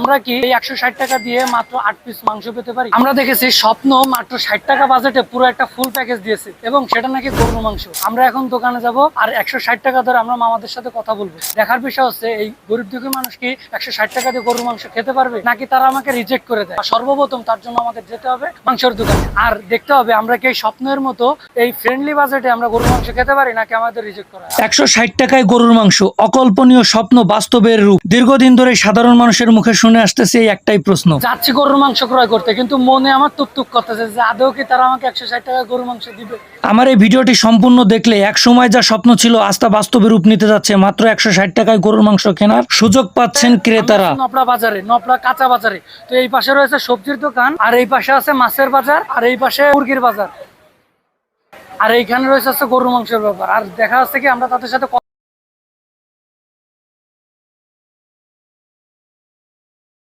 আমরা কি এই 160 টাকা দিয়ে মাত্র 8 পিস মাংস পেতে পারি? আমরা দেখেছি স্বপ্ন মাত্র 60 টাকা বাজেটে পুরো একটা ফুল প্যাকেজ দিয়েছে এবং সেটা নাকি গরুর মাংস। আমরা এখন দোকানে যাব আর 160 টাকা ধরে আমরা মামাদের সাথে কথা বলবো। দেখার বিষয় হচ্ছে এই গরিব দুঃখী মানুষ কি 160 টাকা দিয়ে গরুর মাংস খেতে পারবে নাকি তারা আমাকে রিজেক্ট করে দেয়। সর্বপ্রথম তার জন্য আমাদের যেতে হবে মাংসের দোকানে আর দেখতে হবে আমরা কি স্বপ্নের মতো এই ফ্রেন্ডলি বাজেটে আমরা গরুর মাংস খেতে পারি নাকি আমাদের রিজেক্ট করা। 160 টাকায় গরুর মাংস, অকল্পনীয় স্বপ্ন বাস্তবের রূপ। দীর্ঘদিন ধরে সাধারণ মানুষের মুখে শুনে আসতেছে এই একটাই প্রশ্ন। যাচ্ছি গরুর মাংস ক্রয় করতে কিন্তু মনে আমার টুকটুক করতেছে যে আদৌ কি তারা আমাকে 160 টাকা গরুর মাংস দিবে। আমার এই ভিডিওটি সম্পূর্ণ দেখলে এক সময় যা স্বপ্ন ছিল আজ তা বাস্তবে রূপ নিতে যাচ্ছে। মাত্র 160 টাকায় গরুর মাংস কেনার সুযোগ পাচ্ছেন ক্রেতারা। নপড়া বাজারে, নপড়া কাঁচা বাজারে। তো এই পাশে রয়েছে সবজির দোকান আর এই পাশে আছে মাছের বাজার আর এই পাশে মুরগির বাজার আর এইখানে রয়েছে গরুর মাংসের ব্যাপার। আর দেখা যাচ্ছে কি আমরা তাদের সাথে